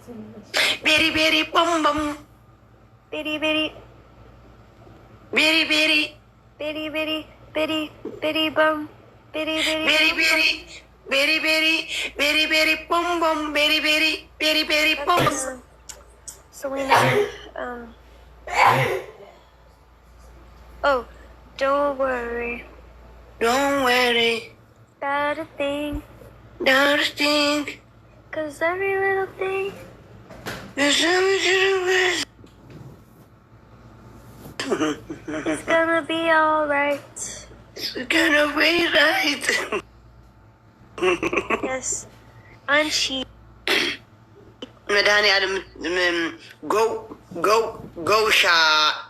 Berry berry bum bum. Bitty bitty. Berry berry. Bitty bitty. Bitty bitty bum. Bitty bitty. Berry berry. Berry berry. Berry berry bum bum. Berry berry. Berry berry bum. Selena. Oh, don't worry. Don't worry. About a thing. Don't think. 'Cause every little thing. It's gonna be alright. gonna be right. Yes. Anchi. መድኃኒዓለም ገውሻ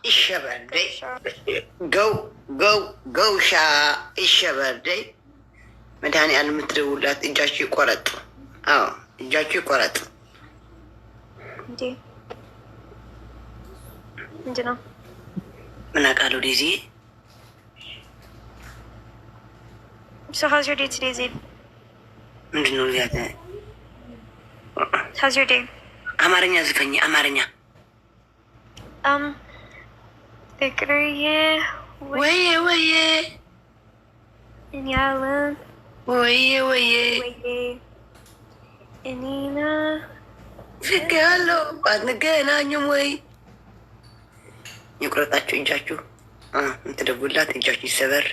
ይሸበርደይ ገውሻ ይሸበርደይ መድኃኒዓለም የምትደውላት እጃችሁ ይቆረጥ። አዎ እጃችሁ ይቆረጥ። እንዴ ምንድን ነው? ምን አውቃለሁ ዴዚ። So how's your day today, Zaid? ምንድን ነው ዚያት? How's your day? አማርኛ ዝፈኝ አማርኛ። ፍቅርዬ ወዬ ወዬ እኛለን ወዬ ወዬ እኔና ፍቅያለሁ ባትገናኙም ወይ ይቁረጣችሁ እጃችሁ። እንትደውላት እጃችሁ ይሰበር።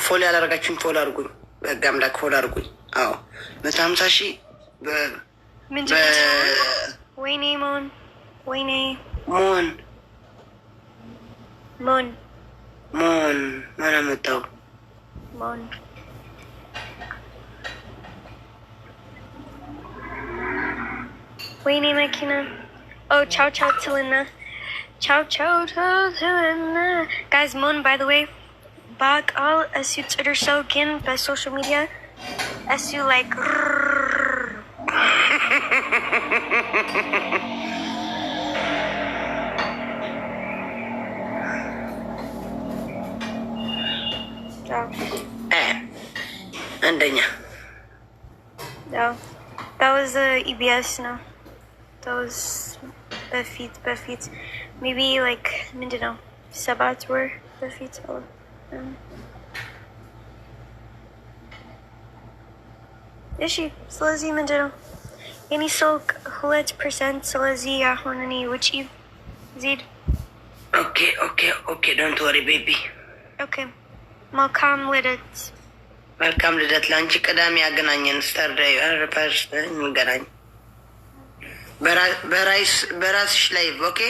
ፎሎ ያላረጋችሁኝ ፎሎ አድርጉኝ። በህግ አምላክ ፎሎ አድርጉኝ። አዎ 150,000 ወይኔ ሞን ወይኔ ሞን ሞን ሞን ማን አመጣው? ሞን ወይኔ መኪና። Oh, ciao ciao Tilina. Ciao ciao Tilina. Guys, Mon, by the way, back all as you Twitter so again by social media as you like አንደኛ no, that was EBS. No, that was በፊት maybe like ምንድን ነው ሰባት ወር በፊት እሺ። ስለዚህ ምንድን ነው የኔ ስልክ 2%። ስለዚህ አሁን እኔ ውጪ ዜድ። ኦኬ ዶንት ወሪ ቤቢ። ኦኬ መልካም ልደት። መልካም ልደት ለአንቺ። ቅዳሜ ያገናኘን ስተርዳይ ፈርስት እንገናኝ በራስሽ ላይቭ። ኦኬ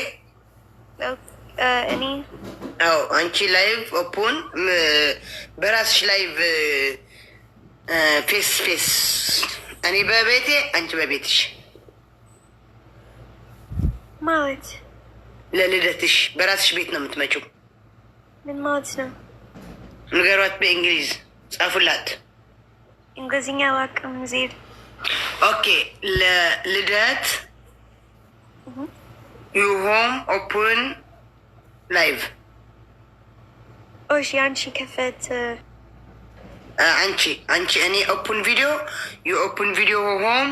እኔ አዎ አንቺ ላይቭ ኦፕን በራስሽ ላይቭ ፌስ እኔ በቤቴ አንቺ በቤትሽ ማለት ለልደትሽ በራስሽ ቤት ነው የምትመጪው። ምን ማለት ነው? ንገሯት በእንግሊዝ ጻፉላት። እንግሊዝኛ አላውቅም ዜድ። ኦኬ ለልደት ዩ ሆም ኦፕን ላይቭ። እሺ አንቺ ከፈት። አንቺ እኔ ኦፕን ቪዲዮ ዩ ኦፕን ቪዲዮ ሆም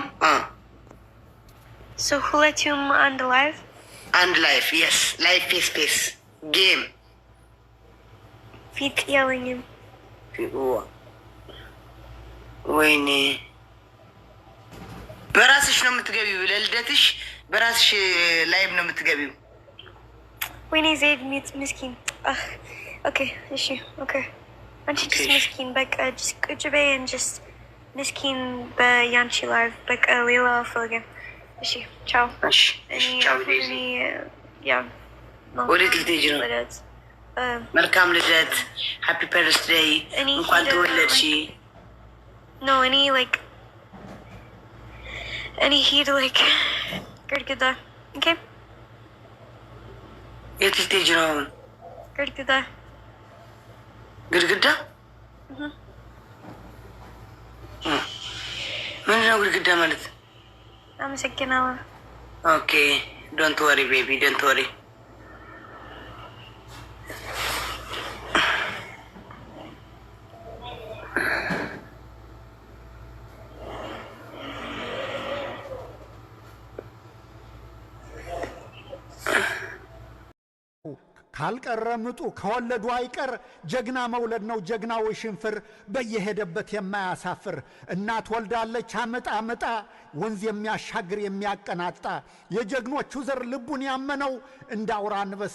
ሶ ሁለቱም አንድ ላይቭ የስ ላይቭ ፌስ ጌም ፊት ያለኝም ወይኔ በራስሽ ነው የምትገቢው። ለልደትሽ በራስሽ ላይቭ ነው የምትገቢው። ወይኔ ዜድ ምስኪን። ኦኬ እሺ ኦኬ አንቺ ጅስ ምስኪን በቃ ጅስ ቁጭ በይ ጅስ ምስኪን በያንቺ ላይቭ በቃ ሌላ አልፈልግም። እሺ ቻው። ቻው። ወዴት ልትሄጂ ነው? መልካም ልደት። ሃፒ በርዝዴይ። እንኳን ተወለድሽ። ኖ እኔ ሄድ ግድግዳ። ኦኬ የት ልትሄጂ ነው አሁን? ግድግዳ ምንድን ነው ግድግዳ ማለት? አመሰግናለሁ። ኦኬ Don't worry, baby. Don't worry. ካልቀረምጡ ከወለዱ አይቀር ጀግና መውለድ ነው ጀግናው ሽንፍር በየሄደበት የማያሳፍር እናት ወልዳለች አመጣ አመጣ ወንዝ የሚያሻግር የሚያቀናጣ የጀግኖቹ ዘር ልቡን ያመነው እንዳውራ አንበሳ